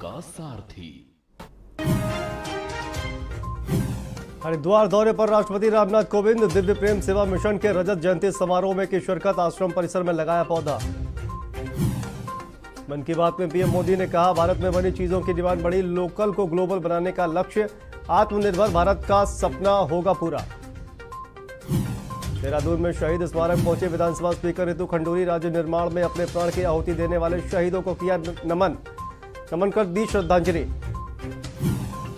का सारथी। हरिद्वार दौरे पर राष्ट्रपति रामनाथ कोविंद, दिव्य प्रेम सेवा मिशन के रजत जयंती समारोह में की शिरकत, आश्रम परिसर में लगाया पौधा। मन की बात में पीएम मोदी ने कहा, भारत में बनी चीजों की डिमांड बढ़ी, लोकल को ग्लोबल बनाने का लक्ष्य, आत्मनिर्भर भारत का सपना होगा पूरा। देहरादून में शहीद स्मारक पहुंचे विधानसभा स्पीकर रितु खंडूरी, राज्य निर्माण में अपने प्राण की आहुति देने वाले शहीदों को किया नमन कर दी श्रद्धांजलि।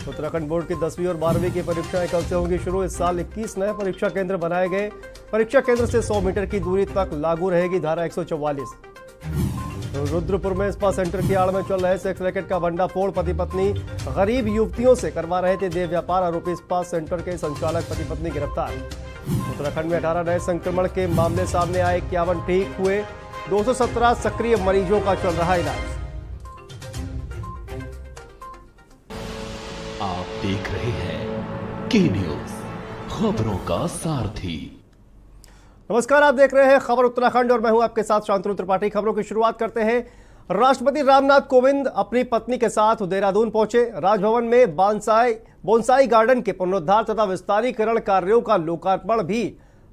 उत्तराखंड बोर्ड की 10वीं और 12वीं की परीक्षाएं कल से होंगी शुरू। इस साल 21 नए परीक्षा केंद्र बनाए गए। परीक्षा केंद्र से 100 मीटर की दूरी तक लागू रहेगी धारा 144। रुद्रपुर में स्पा सेंटर की आड़ में चल रहे सेक्स रैकेट का भंडाफोड़, पति पत्नी गरीब युवतियों से करवा रहे थे देह व्यापार, आरोपी स्पा सेंटर के संचालक पति पत्नी गिरफ्तार। उत्तराखंड में 18 नए संक्रमण के मामले सामने आए, 51 ठीक हुए, 217 सक्रिय मरीजों का चल रहा इलाज। आप देख रहे हैं के न्यूज, खबरों का सारथी। नमस्कार, आप देख रहे हैं खबर उत्तराखंड और मैं हूं आपके साथ शांतनु त्रिपाठी। खबरों की शुरुआत करते हैं। राष्ट्रपति रामनाथ कोविंद अपनी पत्नी के साथ देहरादून पहुंचे। राजभवन में बोनसाई गार्डन के पुनरुद्धार तथा विस्तारीकरण कार्यों का लोकार्पण भी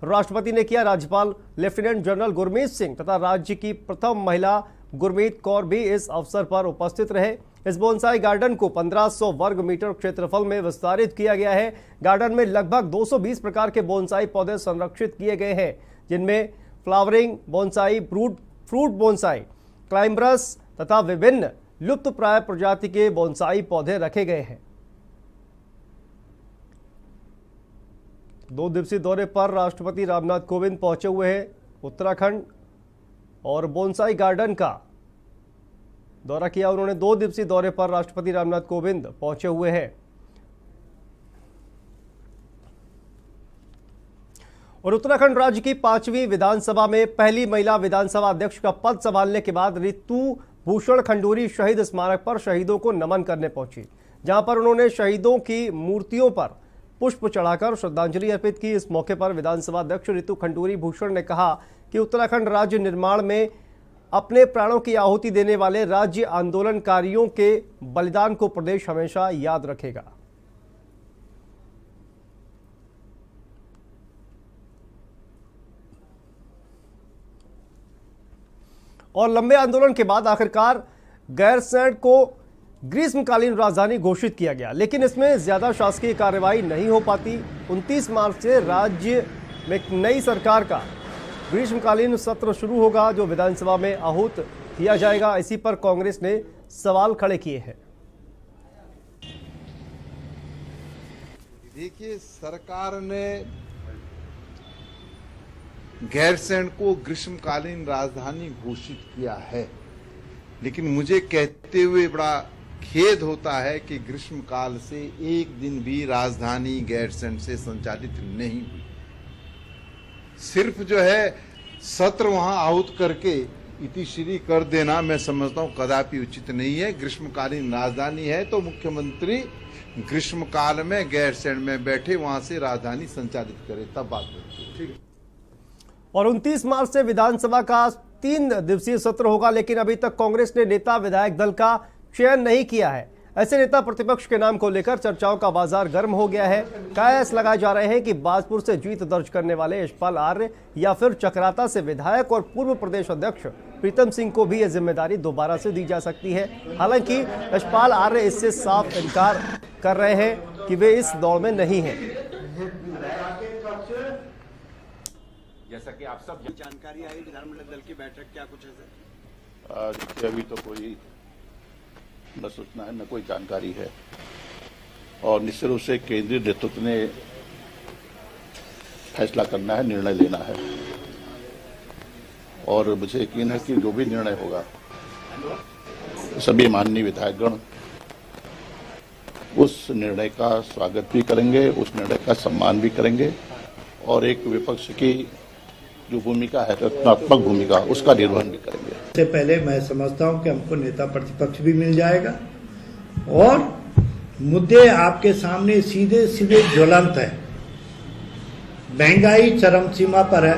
राष्ट्रपति ने किया। राज्यपाल लेफ्टिनेंट जनरल गुरमीत सिंह तथा राज्य की प्रथम महिला गुरमीत कौर भी इस अवसर पर उपस्थित रहे। इस बोनसाई गार्डन को 1500 वर्ग मीटर क्षेत्रफल में विस्तारित किया गया है। गार्डन में लगभग 220 प्रकार के बोनसाई पौधे संरक्षित किए गए हैं, जिनमें फ्लावरिंग बोनसाई, फ्रूट बोनसाई, क्लाइम्बरस तथा विभिन्न लुप्तप्राय प्रजाति के बोनसाई पौधे रखे गए हैं। 2 दिवसीय दौरे पर राष्ट्रपति रामनाथ कोविंद पहुंचे हुए हैं उत्तराखंड और बोनसाई गार्डन का दौरा किया उन्होंने। 2 दिवसीय दौरे पर राष्ट्रपति रामनाथ कोविंद पहुंचे हुए हैं और उत्तराखंड राज्य की 5वीं विधानसभा में पहली महिला विधानसभा अध्यक्ष का पद संभालने के बाद रितु भूषण खंडूरी शहीद स्मारक पर शहीदों को नमन करने पहुंची, जहां पर उन्होंने शहीदों की मूर्तियों पर पुष्प चढ़ाकर श्रद्धांजलि अर्पित की। इस मौके पर विधानसभा अध्यक्ष रितु खंडूरी भूषण ने कहा कि उत्तराखंड राज्य निर्माण में अपने प्राणों की आहुति देने वाले राज्य आंदोलनकारियों के बलिदान को प्रदेश हमेशा याद रखेगा। और लंबे आंदोलन के बाद आखिरकार गैरसैंण को ग्रीष्मकालीन राजधानी घोषित किया गया, लेकिन इसमें ज्यादा शासकीय कार्रवाई नहीं हो पाती। 29 मार्च से राज्य में नई सरकार का ग्रीष्मकालीन सत्र शुरू होगा, जो विधानसभा में आहूत किया जाएगा। इसी पर कांग्रेस ने सवाल खड़े किए हैं। देखिए, सरकार ने गैरसैंण को ग्रीष्मकालीन राजधानी घोषित किया है, लेकिन मुझे कहते हुए बड़ा खेद होता है कि ग्रीष्मकाल से एक दिन भी राजधानी गैरसैंण से संचालित नहीं हुई। सिर्फ जो है सत्र वहां आहूत करके इतिश्री कर देना, मैं समझता हूं कदापि उचित नहीं है। ग्रीष्मकालीन राजधानी है तो मुख्यमंत्री ग्रीष्मकाल में गैरसैंण में बैठे वहां से राजधानी संचालित करे, तब बात होती है। ठीक है। और 29 मार्च से विधानसभा का 3 दिवसीय सत्र होगा, लेकिन अभी तक कांग्रेस ने नेता विधायक दल का चयन नहीं किया है। ऐसे नेता प्रतिपक्ष के नाम को लेकर चर्चाओं का बाजार गर्म हो गया है। कयास लगाए जा रहे हैं कि बाजपुर से जीत दर्ज करने वाले यशपाल आर्य या फिर चकराता से विधायक और पूर्व प्रदेश अध्यक्ष प्रीतम सिंह को भी यह जिम्मेदारी दोबारा से दी जा सकती है। हालांकि यशपाल आर्य इससे साफ इनकार कर रहे हैं कि वे इस दौड़ में नहीं है। जैसा कि आप सब जानकारी आई, विधानमंडल दल की बैठक क्या कुछ है सर? अभी तो कोई न सूचना है, न कोई जानकारी है, और निश्चित रूप से केंद्रीय नेतृत्व ने फैसला करना है, निर्णय लेना है, और मुझे यकीन है कि जो भी निर्णय होगा सभी माननीय विधायकगण उस निर्णय का स्वागत भी करेंगे, उस निर्णय का सम्मान भी करेंगे, और एक विपक्ष की जो भूमिका है, रचनात्मक भूमिका, उसका निर्वहन भी करेंगे। इससे पहले मैं समझता हूं कि हमको नेता प्रतिपक्ष भी मिल जाएगा और मुद्दे आपके सामने सीधे सीधे ज्वलंत है। महंगाई चरम सीमा पर है।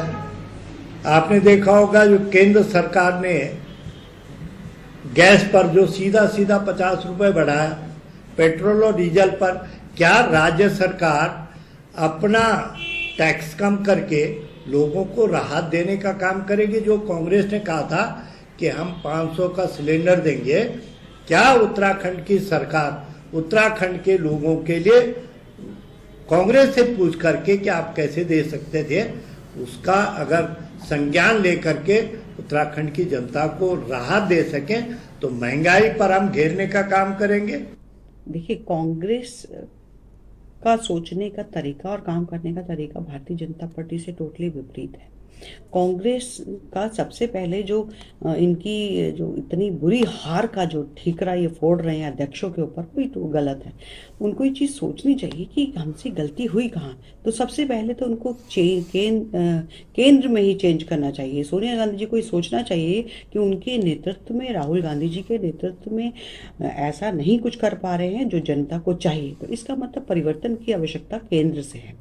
आपने देखा होगा जो केंद्र सरकार ने गैस पर जो सीधा सीधा 50 रुपए बढ़ाया, पेट्रोल और डीजल पर क्या राज्य सरकार अपना टैक्स कम करके लोगों को राहत देने का काम करेगी? जो कांग्रेस ने कहा था कि हम 500 का सिलेंडर देंगे, क्या उत्तराखंड की सरकार उत्तराखंड के लोगों के लिए कांग्रेस से पूछ करके कि आप कैसे दे सकते थे, उसका अगर संज्ञान लेकर के उत्तराखंड की जनता को राहत दे सकें तो महंगाई पर हम घेरने का काम करेंगे। देखिए, कांग्रेस का सोचने का तरीका और काम करने का तरीका भारतीय जनता पार्टी से टोटली विपरीत है। कांग्रेस का सबसे पहले जो इनकी जो इतनी बुरी हार का जो ठीकरा ये फोड़ रहे हैं अध्यक्षों के ऊपर, कोई तो गलत है। उनको ये चीज़ सोचनी चाहिए कि हमसे गलती हुई कहाँ। तो सबसे पहले तो उनको केंद्र में ही चेंज करना चाहिए। सोनिया गांधी जी को ये सोचना चाहिए कि उनके नेतृत्व में, राहुल गांधी जी के नेतृत्व में ऐसा नहीं कुछ कर पा रहे हैं जो जनता को चाहिए। तो इसका मतलब परिवर्तन की आवश्यकता केंद्र से है।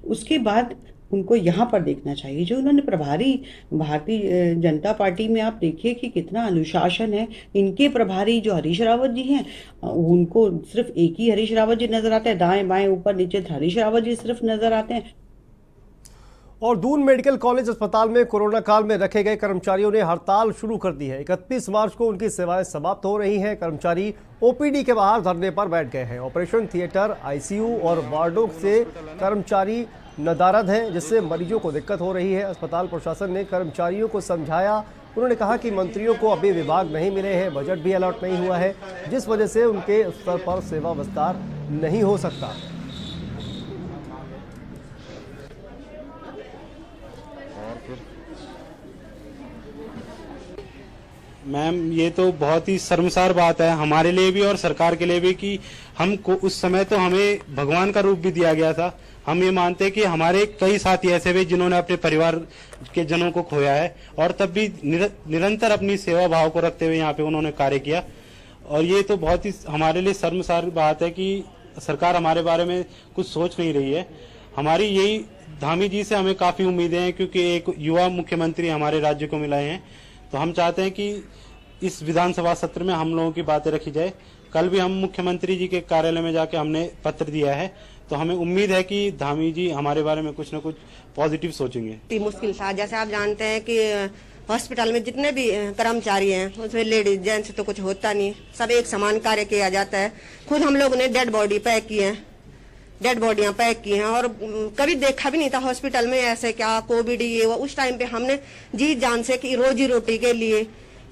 उसके बाद उनको यहाँ पर देखना चाहिए जो उन्होंने प्रभारी भारतीय जनता पार्टी में, आप देखिए कि कितना अनुशासन है। इनके प्रभारी जो हरीश रावत जी हैं, उनको सिर्फ एक ही हरीश रावत जी नजर आते हैं, दाएं बाएं ऊपर नीचे हरीश रावत जी सिर्फ नजर आते हैं। और दून मेडिकल कॉलेज अस्पताल में कोरोना काल में रखे गए कर्मचारियों ने हड़ताल शुरू कर दी है। 31 मार्च को उनकी सेवाएं समाप्त हो रही हैं। कर्मचारी ओपीडी के बाहर धरने पर बैठ गए हैं। ऑपरेशन थिएटर, आईसीयू और वार्डों से कर्मचारी नदारद हैं, जिससे मरीजों को दिक्कत हो रही है। अस्पताल प्रशासन ने कर्मचारियों को समझाया। उन्होंने कहा कि मंत्रियों को अभी विभाग नहीं मिले हैं, बजट भी अलॉट नहीं हुआ है, जिस वजह से उनके स्तर पर सेवा विस्तार नहीं हो सकता। मैम, ये तो बहुत ही शर्मसार बात है हमारे लिए भी और सरकार के लिए भी कि हमको उस समय तो हमें भगवान का रूप भी दिया गया था। हम ये मानते हैं कि हमारे कई साथी ऐसे भी जिन्होंने अपने परिवार के जनों को खोया है और तब भी निरंतर अपनी सेवा भाव को रखते हुए यहाँ पे उन्होंने कार्य किया। और ये तो बहुत ही हमारे लिए शर्मसार बात है कि सरकार हमारे बारे में कुछ सोच नहीं रही है। हमारी यही धामी जी से हमें काफी उम्मीदें हैं, क्योंकि एक युवा मुख्यमंत्री हमारे राज्य को मिला है। तो हम चाहते हैं कि इस विधानसभा सत्र में हम लोगों की बातें रखी जाए। कल भी हम मुख्यमंत्री जी के कार्यालय में जाके हमने पत्र दिया है, तो हमें उम्मीद है कि धामी जी हमारे बारे में कुछ न कुछ पॉजिटिव सोचेंगे। मुश्किल था, जैसे आप जानते हैं कि हॉस्पिटल में जितने भी कर्मचारी हैं उसमें लेडीज जेंट्स तो कुछ होता नहीं, सब एक समान कार्य किया जाता है। खुद हम लोग ने डेड बॉडी पैक की है, डेड बॉडियां पैक की हैं और कभी देखा भी नहीं था हॉस्पिटल में ऐसे क्या कोविड ये वो। उस टाइम पे हमने जी जान से कि रोजी रोटी के लिए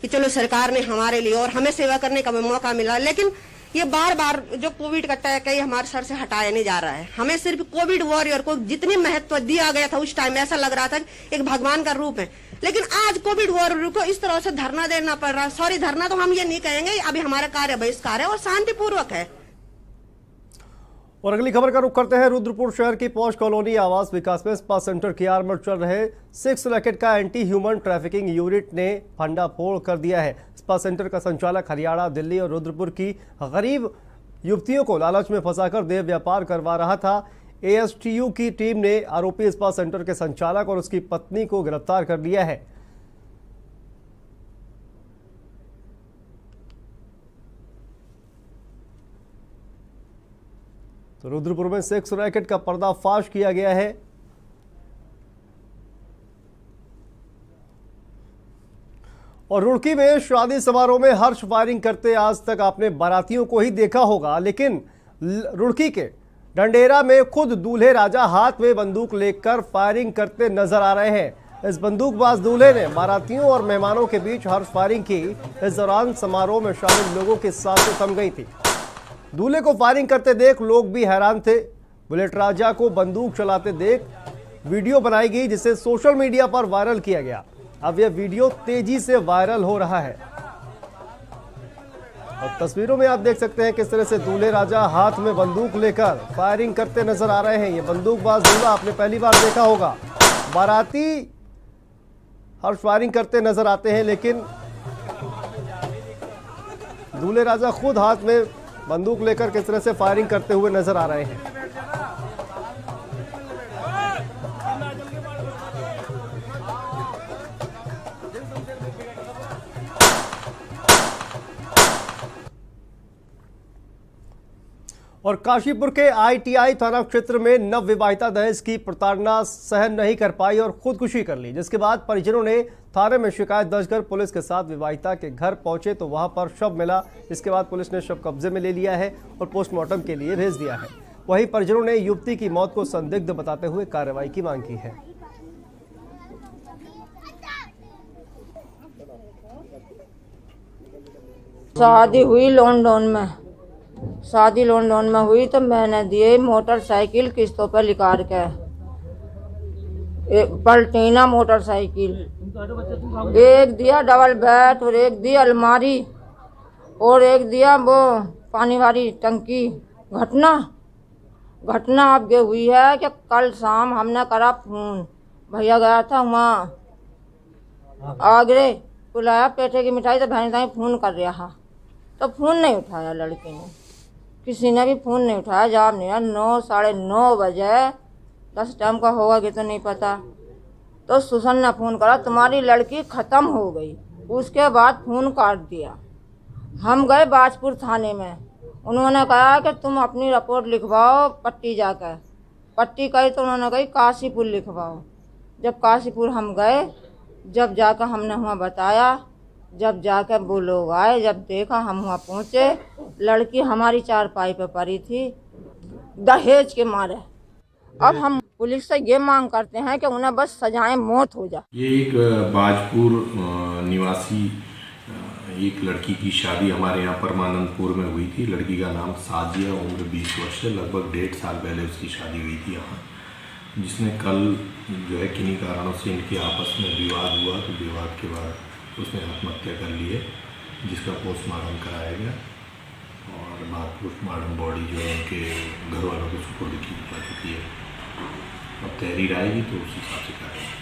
कि चलो सरकार ने हमारे लिए और हमें सेवा करने का मौका मिला, लेकिन ये बार बार जो कोविड का टैग है ये हमारे सर से हटाया नहीं जा रहा है। हमें सिर्फ कोविड वॉरियर को जितनी महत्व दिया गया था उस टाइम ऐसा लग रहा था एक भगवान का रूप है, लेकिन आज कोविड वॉरियर को इस तरह से धरना देना पड़ रहा है। सॉरी, धरना तो हम ये नहीं कहेंगे, अभी हमारा कार्य बहिष्कार है और शांतिपूर्वक है। और अगली खबर का रुख करते हैं रुद्रपुर शहर की पॉश कॉलोनी आवास विकास में स्पा सेंटर की आड़ में चल रहे 6 रैकेट का एंटी ह्यूमन ट्रैफिकिंग यूनिट ने भंडाफोड़ कर दिया है। स्पा सेंटर का संचालक हरियाणा, दिल्ली और रुद्रपुर की गरीब युवतियों को लालच में फंसाकर देह व्यापार करवा रहा था। एएसटीयू की टीम ने आरोपी स्पा सेंटर के संचालक और उसकी पत्नी को गिरफ्तार कर लिया है। तो रुद्रपुर में सेक्स रैकेट का पर्दाफाश किया गया है। और रुड़की में शादी समारोह में हर्ष फायरिंग करते आज तक आपने बारातियों को ही देखा होगा, लेकिन रुड़की के डंडेरा में खुद दूल्हे राजा हाथ में बंदूक लेकर फायरिंग करते नजर आ रहे हैं। इस बंदूकबाज दूल्हे ने बारातियों और मेहमानों के बीच हर्ष फायरिंग की। इस दौरान समारोह में शामिल लोगों की सांसें थम गई थी। दूल्हे को फायरिंग करते देख लोग भी हैरान थे। बुलेट राजा को बंदूक चलाते देख वीडियो बनाई गई, जिसे सोशल मीडिया पर वायरल किया गया। अब यह वीडियो तेजी से वायरल हो रहा है और तस्वीरों में आप देख सकते हैं किस तरह से दूल्हे राजा हाथ में बंदूक लेकर फायरिंग करते नजर आ रहे हैं। ये बंदूकबाज दूल्हा आपने पहली बार देखा होगा। बाराती हर्ष फायरिंग करते नजर आते हैं, लेकिन दूल्हे राजा खुद हाथ में बंदूक लेकर किस तरह से फायरिंग करते हुए नजर आ रहे हैं। और काशीपुर के ITI थाना क्षेत्र में नवविवाहिता दहेज की प्रताड़ना सहन नहीं कर पाई और खुदकुशी कर ली, जिसके बाद परिजनों ने थाने में शिकायत दर्ज कर पुलिस के साथ विवाहिता के घर पहुंचे तो वहां पर शव मिला। इसके बाद पुलिस ने शव कब्जे में ले लिया है और पोस्टमार्टम के लिए भेज दिया है। वहीं परिजनों ने युवती की मौत को संदिग्ध बताते हुए कार्रवाई की मांग की है। शादी हुई लॉन्डन में हुई तो मैंने दिए मोटरसाइकिल किस्तों पर लिकार के, पलटीना मोटरसाइकिल, एक दिया डबल बेड और एक दिया अलमारी और एक दिया वो पानी वाली टंकी। घटना अब ये हुई है कि कल शाम हमने करा फोन, भैया गया था वहाँ आगरे, बुलाया पेठे की मिठाई तो बहन ताई फोन कर रहा है तो फोन नहीं उठाया लड़की ने, किसी ने भी फोन नहीं उठाया, जवाब नहीं आया। 9 साढ़े 9 बजे 10 टाइम का होगा कि तो नहीं पता, तो सुसन ने फ़ोन करा तुम्हारी लड़की ख़त्म हो गई। उसके बाद फ़ोन काट दिया। हम गए बाजपुर थाने में, उन्होंने कहा कि तुम अपनी रिपोर्ट लिखवाओ पट्टी जाकर। पट्टी कही तो उन्होंने कही काशीपुर लिखवाओ। जब काशीपुर हम गए, जब जाकर हमने वहाँ बताया, जब जाकर वो लोग आए, जब देखा हम वहाँ पहुँचे, लड़की हमारी चारपाई पे पड़ी थी दहेज के मारे। अब हम पुलिस से ये मांग करते हैं कि उन्हें बस सजाएं मौत हो जाए। ये एक बाजपुर निवासी एक लड़की की शादी हमारे यहाँ परमानंदपुर में हुई थी। लड़की का नाम साजिया, उम्र 20 वर्ष है। लगभग 1.5 साल पहले उसकी शादी हुई थी यहाँ, जिसने कल जो है किन्हीं कारणों से इनके आपस में विवाद हुआ, तो विवाद के बाद उसने आत्महत्या कर ली है, जिसका पोस्टमार्टम कराया गया और बाद पोस्टमार्टम बॉडी जो है उनके घर वालों को सुपुर्द की जा चुकी है। अब तहरीर आएगी तो उस हिसाब से करेंगे।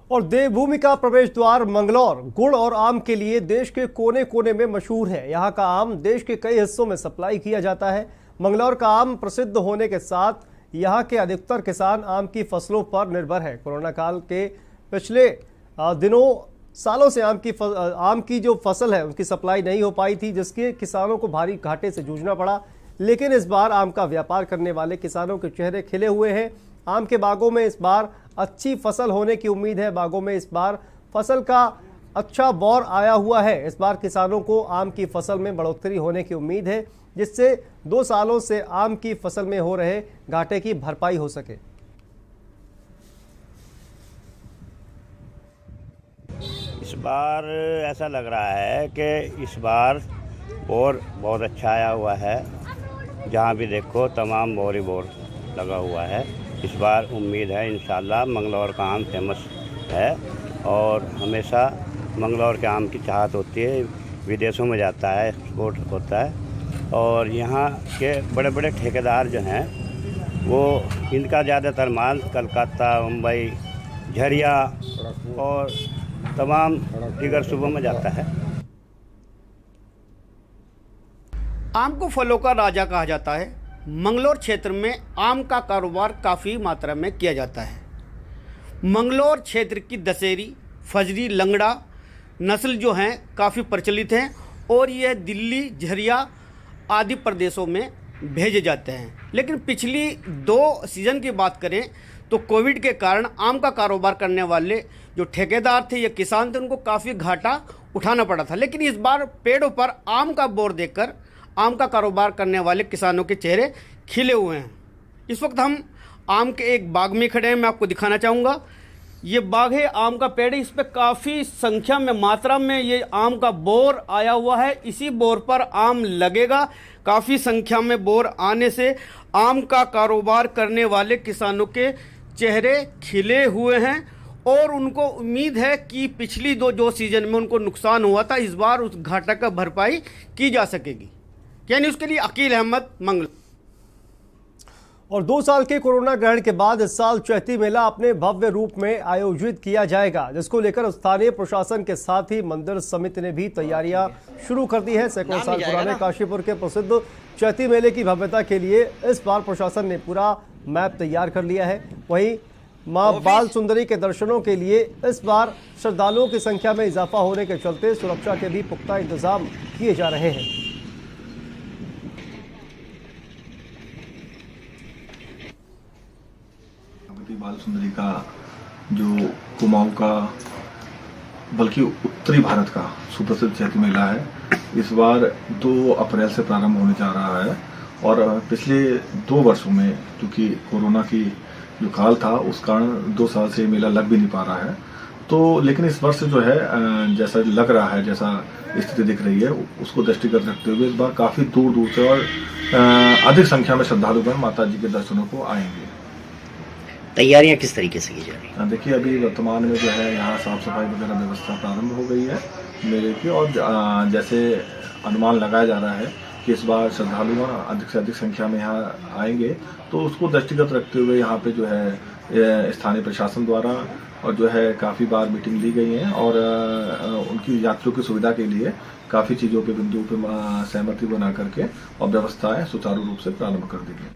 और देवभूमि का प्रवेश द्वार मंगलौर गुड़ और आम के लिए देश के कोने कोने में मशहूर है। यहाँ का आम देश के कई हिस्सों में सप्लाई किया जाता है। मंगलौर का आम प्रसिद्ध होने के साथ यहाँ के अधिकतर किसान आम की फसलों पर निर्भर है। कोरोना काल के पिछले सालों से आम की जो फसल है उसकी सप्लाई नहीं हो पाई थी, जिसके किसानों को भारी घाटे से जूझना पड़ा। लेकिन इस बार आम का व्यापार करने वाले किसानों के चेहरे खिले हुए हैं। आम के बागों में इस बार अच्छी फसल होने की उम्मीद है। बागों में इस बार फसल का अच्छा बौर आया हुआ है। इस बार किसानों को आम की फसल में बढ़ोतरी होने की उम्मीद है, जिससे 2 सालों से आम की फसल में हो रहे घाटे की भरपाई हो सके। इस बार ऐसा लग रहा है कि इस बार बोर बहुत अच्छा आया हुआ है। जहाँ भी देखो तमाम बोर ही बोर लगा हुआ है। इस बार उम्मीद है इंशाल्लाह। मंगलौर का आम फेमस है और हमेशा मंगलौर के आम की चाहत होती है, विदेशों में जाता है, एक्सपोर्ट होता है। और यहाँ के बड़े बड़े ठेकेदार जो हैं वो इनका ज़्यादातर माल कलकत्ता, मुंबई, झरिया और तमाम दीगर सूबों में जाता है। आम को फलों का राजा कहा जाता है। मंगलौर क्षेत्र में आम का कारोबार काफ़ी मात्रा में किया जाता है। मंगलौर क्षेत्र की दशहरी, फजरी, लंगड़ा नस्ल जो हैं काफ़ी प्रचलित हैं और यह दिल्ली, झरिया आदि प्रदेशों में भेजे जाते हैं। लेकिन पिछली 2 सीज़न की बात करें तो कोविड के कारण आम का कारोबार करने वाले जो ठेकेदार थे या किसान थे उनको काफ़ी घाटा उठाना पड़ा था। लेकिन इस बार पेड़ों पर आम का बोर देखकर आम का कारोबार करने वाले किसानों के चेहरे खिले हुए हैं। इस वक्त हम आम के एक बाग में खड़े हैं। मैं आपको दिखाना चाहूँगा, ये बाग है, आम का पेड़ है। इस पर काफ़ी संख्या में, मात्रा में ये आम का बोर आया हुआ है। इसी बोर पर आम लगेगा। काफ़ी संख्या में बोर आने से आम का कारोबार करने वाले किसानों के चेहरे खिले हुए हैं और उनको उम्मीद है कि पिछली 2 सीजन में उनको नुकसान हुआ था, इस बार उस घाटा का भरपाई की जा सकेगी। यानी उसके लिए अकील अहमद, मंगल। और 2 साल के कोरोना ग्रहण के बाद इस साल चैती मेला अपने भव्य रूप में आयोजित किया जाएगा, जिसको लेकर स्थानीय प्रशासन के साथ ही मंदिर समिति ने भी तैयारियां शुरू कर दी है। सैकड़ों साल पुराने काशीपुर के प्रसिद्ध चैती मेले की भव्यता के लिए इस बार प्रशासन ने पूरा मैप तैयार कर लिया है। वहीं मां बाल सुंदरी के दर्शनों के लिए इस बार श्रद्धालुओं की संख्या में इजाफा होने के चलते सुरक्षा के भी पुख्ता इंतजाम किए जा रहे हैं। सुंदरी का जो कुमाऊं का बल्कि उत्तरी भारत का सुप्रसिद्ध चैती मेला है, इस बार 2 अप्रैल से प्रारंभ होने जा रहा है। और पिछले 2 वर्षों में क्योंकि कोरोना की जो काल था उस कारण 2 साल से मेला लग भी नहीं पा रहा है, तो लेकिन इस वर्ष जो है जैसा लग रहा है, जैसा स्थिति दिख रही है, उसको दृष्टिगत रखते हुए इस बार काफी दूर दूर से और अधिक संख्या में श्रद्धालुगण माता जी के दर्शनों को आएंगे। तैयारियां किस तरीके से की जा रही हैं? देखिए, अभी वर्तमान में जो है यहाँ साफ सफाई वगैरह व्यवस्था प्रारंभ हो गई है मेले की, और जैसे अनुमान लगाया जा रहा है कि इस बार श्रद्धालु अधिक से अधिक संख्या में यहाँ आएंगे, तो उसको दृष्टिगत रखते हुए यहाँ पे जो है स्थानीय प्रशासन द्वारा और जो है काफ़ी बार मीटिंग ली गई है और उनकी यात्रियों की सुविधा के लिए काफ़ी चीज़ों के बिंदु पर सहमति बना करके और व्यवस्थाएं सुचारू रूप से प्रारंभ कर दी गई।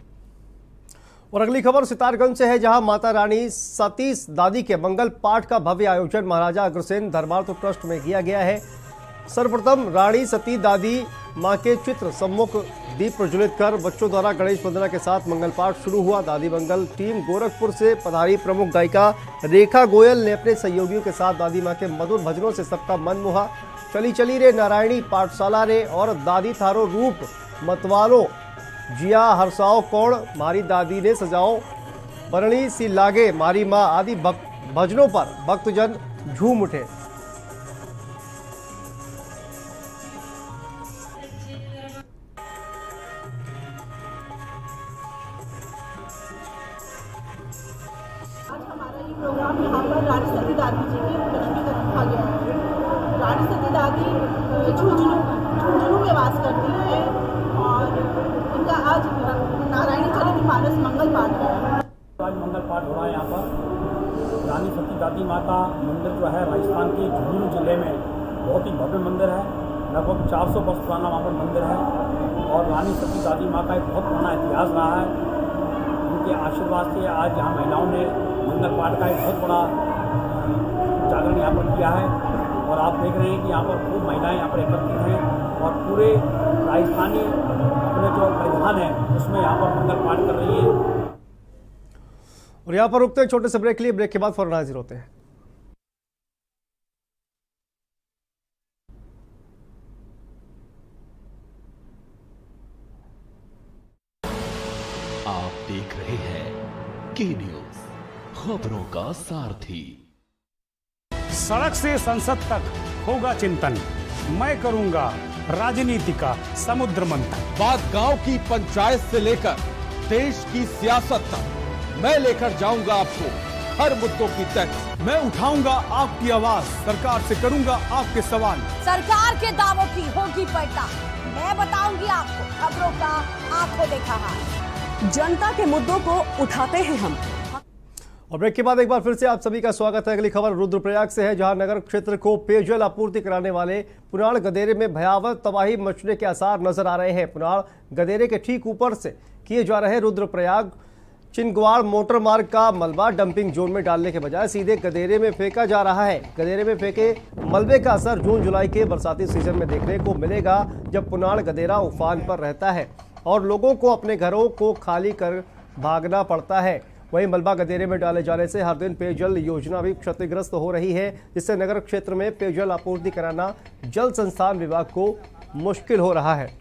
और अगली खबर सितारगंज से है, जहां माता रानी सतीश दादी के मंगल पाठ का भव्य आयोजन महाराजा अग्रसेन धर्मार्थ ट्रस्ट में किया गया है। सर्वप्रथम रानी सती दादी मां के चित्र सम्मुख दीप प्रज्वलित कर बच्चों द्वारा गणेश वंदना के साथ मंगल पाठ शुरू हुआ। दादी मंगल टीम गोरखपुर से पधारी प्रमुख गायिका रेखा गोयल ने अपने सहयोगियों के साथ दादी मां के मधुर भजनों से सबका मन मोहा। चली चली रे नारायणी पाठशाला रे और दादी थारो रूप मतवालो जिया हरसाओ कौड़ मारी दादी ने सजाओ बरणी सी लागे मारी माँ आदि भजनों पर भक्तजन झूम उठे। आज हमारा ये प्रोग्राम यहाँ पर रानी सती दादी जी की उपलक्ष्मी में रखा गया है। रानी सती दादी झुंझुनू में वास करती है और इनका आज नारायणी चरितमानस मंगल पाठ है। आज मंगल पाठ हो रहा है यहाँ पर। रानी सती दादी माता मंदिर जो है राजस्थान के झुंझुनू जिले में बहुत ही भव्य मंदिर है। लगभग 400 वर्ष पुराना वहाँ पर मंदिर है और रानी सती दादी माँ का एक बहुत पुराना इतिहास रहा है। उनके आशीर्वाद से आज यहाँ महिलाओं ने मंगल पाठ का एक बहुत बड़ा जागरण यहाँ पर किया है और आप देख रहे हैं कि यहाँ पर खूब महिलाएं यहाँ पर एकत्रित हैं और पूरे राजस्थानी अपने जो परिधान है उसमें यहाँ पर मंगल पाठ कर रही है। और यहाँ पर रुकते हैं छोटे से ब्रेक के लिए। ब्रेक के बाद फौरन हाजिर होते हैं। आप देख रहे हैं के न्यूज, खबरों का सारथी। सड़क से संसद तक होगा चिंतन, मैं करूंगा राजनीति का समुद्र मंथन। बात गांव की पंचायत से लेकर देश की सियासत तक मैं लेकर जाऊंगा आपको हर मुद्दों की तह। मैं उठाऊंगा आपकी आवाज, सरकार से करूंगा आपके सवाल। सरकार के दावों की होगी पलटा, मैं बताऊंगी आपको खबरों का आंखों देखा हाल। जनता के मुद्दों को उठाते हैं हम। और ब्रेक के बाद एक बार फिर से आप सभी का स्वागत है। अगली खबर रुद्रप्रयाग से है, जहां नगर क्षेत्र को पेयजल आपूर्ति कराने वाले पुनाड़ गदेरे में भयावह तबाही मचने के आसार नजर आ रहे हैं। पुनाड़ गदेरे के ठीक ऊपर से किए जा रहे रुद्रप्रयाग चिनगवाड़ मोटर मार्ग का मलबा डंपिंग जोन में डालने के बजाय सीधे गदेरे में फेंका जा रहा है। गदेरे में फेंके मलबे का असर जून जुलाई के बरसाती सीजन में देखने को मिलेगा, जब पुनाड़ गदेरा उफान पर रहता है और लोगों को अपने घरों को खाली कर भागना पड़ता है। वहीं मलबा गदेरे में डाले जाने से हर दिन पेयजल योजना भी क्षतिग्रस्त हो रही है, जिससे नगर क्षेत्र में पेयजल आपूर्ति कराना जल संस्थान विभाग को मुश्किल हो रहा है।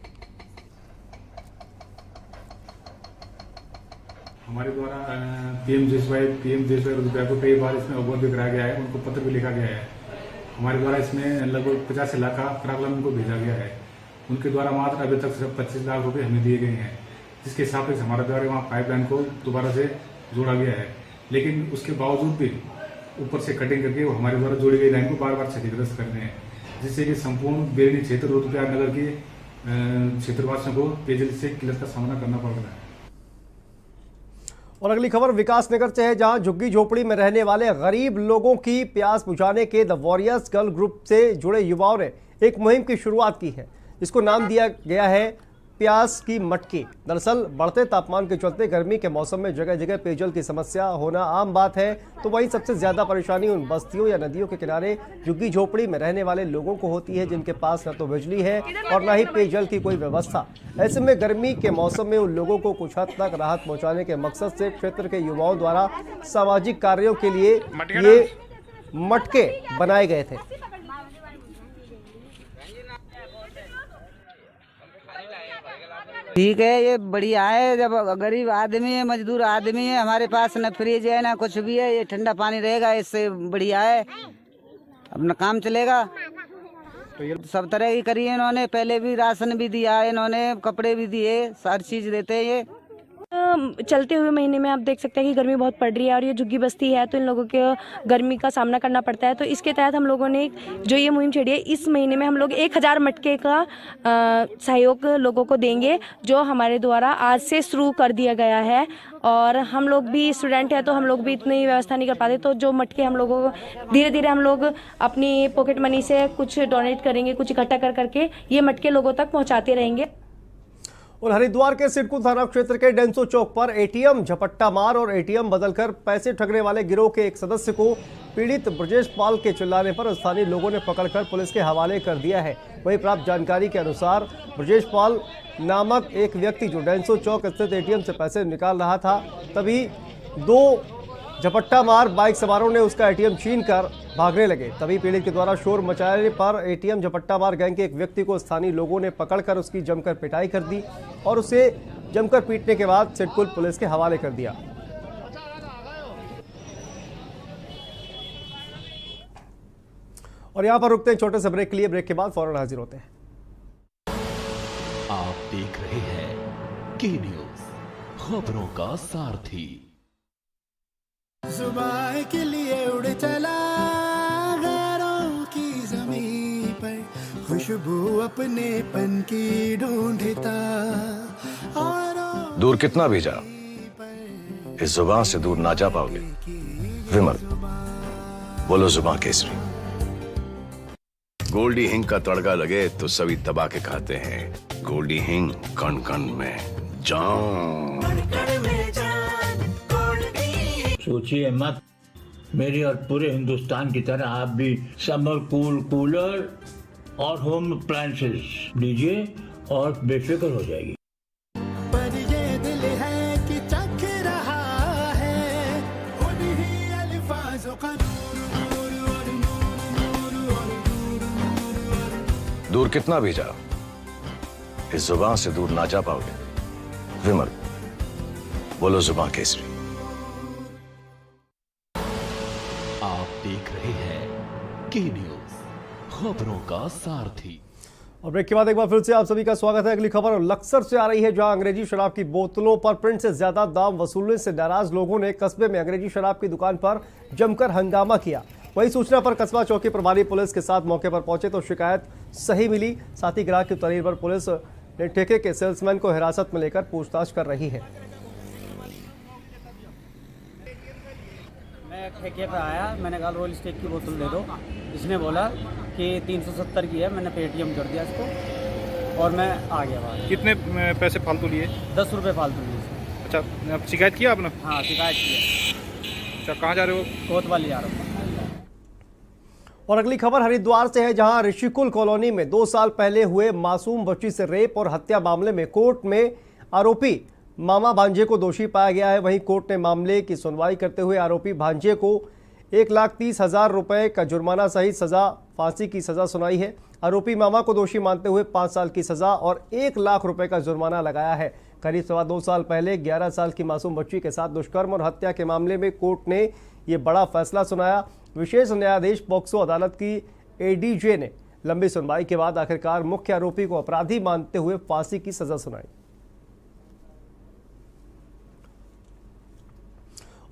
हमारे द्वारा पीएम जेएसवाई रुद्रप्रयाग को कई बार इसमें अवगत भी कराया गया है, उनको पत्र भी लिखा गया है। हमारे द्वारा इसमें लगभग 50 लाख का प्रावधान उनको भेजा गया है। उनके द्वारा मात्र अभी तक सिर्फ 25 लाख रुपए हमें दिए गए हैं, जिसके सापेक्ष हमारे द्वारा वहाँ पाइपलाइन को दोबारा से जोड़ा गया है। लेकिन उसके बावजूद भी ऊपर से कटिंग करके वो हमारे द्वारा जोड़ी गई लाइन को बार बार क्षतिग्रस्त कर रहे हैं, जिससे कि संपूर्ण बेरनी क्षेत्र रुद्रप्रयाग नगर के क्षेत्रवासियों को पेयजल से किल्लत का सामना करना पड़ रहा है। और अगली खबर विकासनगर से है, जहां झुग्गी झोपड़ी में रहने वाले गरीब लोगों की प्यास बुझाने के द वॉरियर्स गर्ल ग्रुप से जुड़े युवाओं ने एक मुहिम की शुरुआत की है, जिसको नाम दिया गया है प्यास की मटकी। दरअसल बढ़ते तापमान के चलते गर्मी के मौसम में जगह जगह पेयजल की समस्या होना आम बात है, तो वहीं सबसे ज्यादा परेशानी उन बस्तियों या नदियों के किनारे झुग्गी झोपड़ी में रहने वाले लोगों को होती है, जिनके पास न तो बिजली है और न ही पेयजल की कोई व्यवस्था। ऐसे में गर्मी के मौसम में उन लोगों को कुछ हद तक राहत पहुंचाने के मकसद से क्षेत्र के युवाओं द्वारा सामाजिक कार्यों के लिए ये मटके बनाए गए थे। ठीक है, ये बढ़िया है। जब गरीब आदमी है, मजदूर आदमी है, हमारे पास न फ्रिज है ना कुछ भी है, ये ठंडा पानी रहेगा, इससे बढ़िया है, अपना काम चलेगा। तो ये सब तरह की करी है इन्होंने, पहले भी राशन भी दिया है इन्होंने, कपड़े भी दिए, सारी चीज देते हैं ये। चलते हुए महीने में आप देख सकते हैं कि गर्मी बहुत पड़ रही है और ये झुग्गी बस्ती है, तो इन लोगों के गर्मी का सामना करना पड़ता है। तो इसके तहत हम लोगों ने जो ये मुहिम छेड़ी है, इस महीने में हम लोग 1000 मटके का सहयोग लोगों को देंगे, जो हमारे द्वारा आज से शुरू कर दिया गया है। और हम लोग भी स्टूडेंट हैं, तो हम लोग भी इतनी व्यवस्था नहीं कर पाते, तो जो मटके हम लोगों को धीरे धीरे हम लोग अपनी पॉकेट मनी से कुछ डोनेट करेंगे, कुछ इकट्ठा कर करके ये मटके लोगों तक पहुँचाते रहेंगे। और हरिद्वार के सिडकुल थाना क्षेत्र के डेंसो चौक पर एटीएम झपट्टा मार और एटीएम बदलकर पैसे ठगने वाले गिरोह के एक सदस्य को पीड़ित ब्रजेश पाल के चिल्लाने पर स्थानीय लोगों ने पकड़कर पुलिस के हवाले कर दिया है। वहीं प्राप्त जानकारी के अनुसार ब्रजेश पाल नामक एक व्यक्ति जो डेंसो चौक स्थित एटीएम से पैसे निकाल रहा था, तभी 2 झपट्टा मार बाइक सवारों ने उसका एटीएम छीनकर भागने लगे। तभी पीड़ित के द्वारा शोर मचाने पर एटीएम झपट्टा मार गैंग के एक व्यक्ति को स्थानीय लोगों ने पकड़कर उसकी जमकर पिटाई कर दी और उसे जमकर पीटने के बाद सिडकुल पुलिस के हवाले कर दिया। और यहां पर रुकते हैं छोटे से ब्रेक के लिए। ब्रेक के बाद फौरन हाजिर होते हैं। आप देख रहे हैं के न्यूज, खबरों का सारथी। सुबह के लिए उड़ चला गैरों की ज़मीं पर, खुशबू अपने पन की ढूंढता। और दूर कितना भी जा, इस जुबान से दूर ना जा पाओगे। विमल, बोलो जुबान केसरी। गोल्डी हिंग का तड़का लगे तो सभी दबा के खाते हैं। गोल्डी हिंग, कण कण में जान। सोचिए मत, मेरी और पूरे हिंदुस्तान की तरह आप भी समर कूल कूलर और होम अप्लायंसेस लीजिए और बेफिक्र हो जाएगी। पर ये दिल है कि चख रहा है उन्हीं अल्फाजों का दूर कितना भी जा, इस जुबान से दूर ना जा पाओगे। विमल, बोलो जुबान केसरी। आप देख रहे हैं के न्यूज, खबरों का सारथी। और ब्रेक के बाद एक बार फिर से आप सभी का स्वागत है। अगली खबर लक्सर से आ रही है, जहां अंग्रेजी शराब की बोतलों पर प्रिंट से ज्यादा दाम वसूलने से नाराज लोगों ने कस्बे में अंग्रेजी शराब की दुकान पर जमकर हंगामा किया। वही सूचना पर कस्बा चौकी प्रभारी पुलिस के साथ मौके पर पहुंचे तो शिकायत सही मिली। साथ ही ग्राहक की तहरीर पर पुलिस ने ठेके के सेल्समैन को हिरासत में लेकर पूछताछ कर रही है। मैं ठेके पर आया, मैंने कहा रॉयल स्टेक की बोतल दे दो। इसने बोला कि 370 की है। मैंने पेटीएम कर दिया इसको और मैं आ गया बाहर। कितने पैसे फालतू लिए? 10 रुपये फालतू लिए। अच्छा, शिकायत किया आपने? हाँ, शिकायत किया। अच्छा, कहाँ जा रहे हो? कोतवाली जा रहा हूँ। और अगली खबर हरिद्वार से है, जहां ऋषिकुल कॉलोनी में 2 साल पहले हुए मासूम बच्ची से रेप और हत्या मामले में कोर्ट में आरोपी मामा भांजे को दोषी पाया गया है। वहीं कोर्ट ने मामले की सुनवाई करते हुए आरोपी भांजे को 1,30,000 रुपए का जुर्माना सहित सजा, फांसी की सजा सुनाई है। आरोपी मामा को दोषी मानते हुए 5 साल की सजा और 1 लाख रुपए का जुर्माना लगाया है। करीब 2.25 साल पहले 11 साल की मासूम बच्ची के साथ दुष्कर्म और हत्या के मामले में कोर्ट ने ये बड़ा फैसला सुनाया। विशेष न्यायाधीश पॉक्सो अदालत की एडीजे ने लंबी सुनवाई के बाद आखिरकार मुख्य आरोपी को अपराधी मानते हुए फांसी की सजा सुनाई।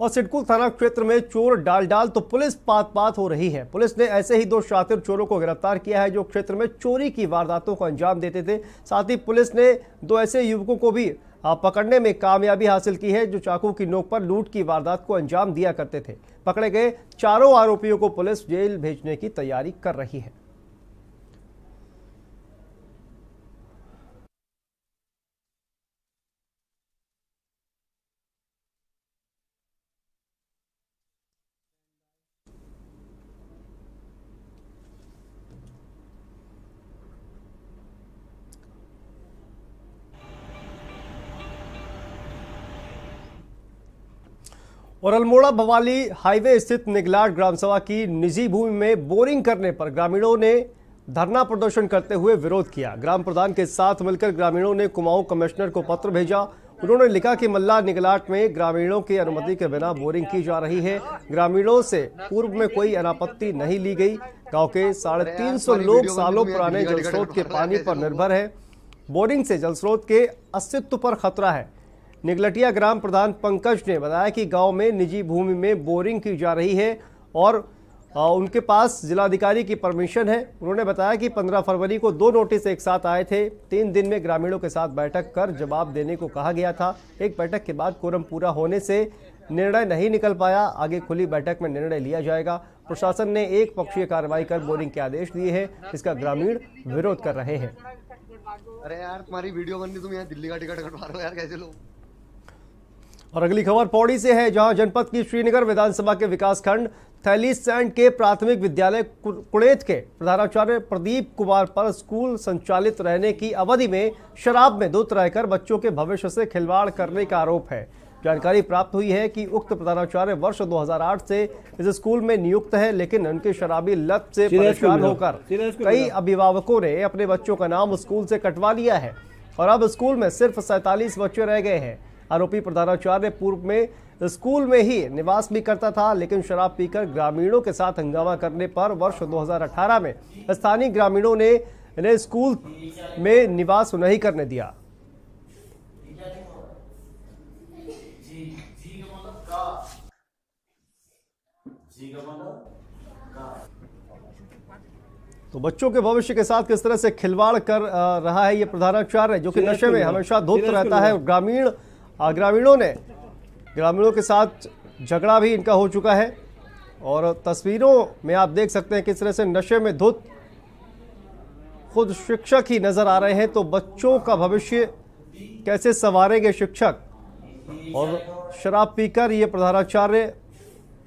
और सिडकुल थाना क्षेत्र में चोर डाल तो पुलिस पात हो रही है। पुलिस ने ऐसे ही 2 शातिर चोरों को गिरफ्तार किया है जो क्षेत्र में चोरी की वारदातों को अंजाम देते थे। साथ ही पुलिस ने 2 ऐसे युवकों को भी पकड़ने में कामयाबी हासिल की है जो चाकू की नोक पर लूट की वारदात को अंजाम दिया करते थे। पकड़े गए 4 आरोपियों को पुलिस जेल भेजने की तैयारी कर रही है। और अल्मोड़ा भवाली हाईवे स्थित निगलाट ग्राम सभा की निजी भूमि में बोरिंग करने पर ग्रामीणों ने धरना प्रदर्शन करते हुए विरोध किया। ग्राम प्रधान के साथ मिलकर ग्रामीणों ने कुमाऊं कमिश्नर को पत्र भेजा। उन्होंने लिखा कि मल्ला निगलाट में ग्रामीणों की अनुमति के बिना बोरिंग की जा रही है। ग्रामीणों से पूर्व में कोई अनापत्ति नहीं ली गई। गांव के 350 लोग सालों पुराने जल स्रोत के पानी पर निर्भर है। बोरिंग से जल स्रोत के अस्तित्व पर खतरा है। निगलटिया ग्राम प्रधान पंकज ने बताया कि गांव में निजी भूमि में बोरिंग की जा रही है और उनके पास जिलाधिकारी की परमिशन है। उन्होंने बताया कि 15 फरवरी को 2 नोटिस एक साथ आए थे। 3 दिन में ग्रामीणों के साथ बैठक कर जवाब देने को कहा गया था। एक बैठक के बाद कोरम पूरा होने से निर्णय नहीं निकल पाया। आगे खुली बैठक में निर्णय लिया जाएगा। प्रशासन ने एक पक्षीय कार्रवाई कर बोरिंग के आदेश दिए हैं। इसका ग्रामीण विरोध कर रहे हैं। अरे यार तुम्हारी वीडियो बननी, तुम यहाँ दिल्ली का टिकट कटवा रहे हो यार, कैसे लोग। और अगली खबर पौड़ी से है, जहां जनपद की श्रीनगर विधानसभा के विकासखंड थैली सैंड के प्राथमिक विद्यालय कुड़ेत के प्रधानाचार्य प्रदीप कुमार पर स्कूल संचालित रहने की अवधि में शराब में धुत रहकर बच्चों के भविष्य से खिलवाड़ करने का आरोप है। जानकारी प्राप्त हुई है कि उक्त प्रधानाचार्य वर्ष 2008 से इस स्कूल में नियुक्त है, लेकिन उनकी शराबी लत से परेशान होकर कई अभिभावकों ने अपने बच्चों का नाम स्कूल से कटवा लिया है और अब स्कूल में सिर्फ 47 बच्चे रह गए हैं। आरोपी प्रधानाचार्य पूर्व में स्कूल में ही निवास भी करता था, लेकिन शराब पीकर ग्रामीणों के साथ हंगामा करने पर वर्ष 2018 में स्थानीय ग्रामीणों ने इन्हें स्कूल में निवास नहीं करने दिया। तो बच्चों के भविष्य के साथ किस तरह से खिलवाड़ कर रहा है ये प्रधानाचार्य, जो कि नशे में हमेशा धुत रहता है। ग्रामीणों के साथ झगड़ा भी इनका हो चुका है और तस्वीरों में आप देख सकते हैं किस तरह से नशे में धुत खुद शिक्षक ही नजर आ रहे हैं। तो बच्चों का भविष्य कैसे संवारेंगे शिक्षक, और शराब पीकर ये प्रधानाचार्य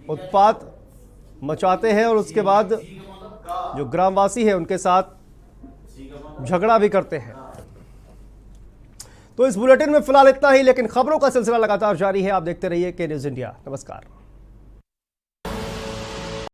उत्पात मचाते हैं और उसके बाद जो ग्रामवासी है उनके साथ झगड़ा भी करते हैं। तो इस बुलेटिन में फिलहाल इतना ही, लेकिन खबरों का सिलसिला लगातार जारी है। आप देखते रहिए के न्यूज़ इंडिया। नमस्कार।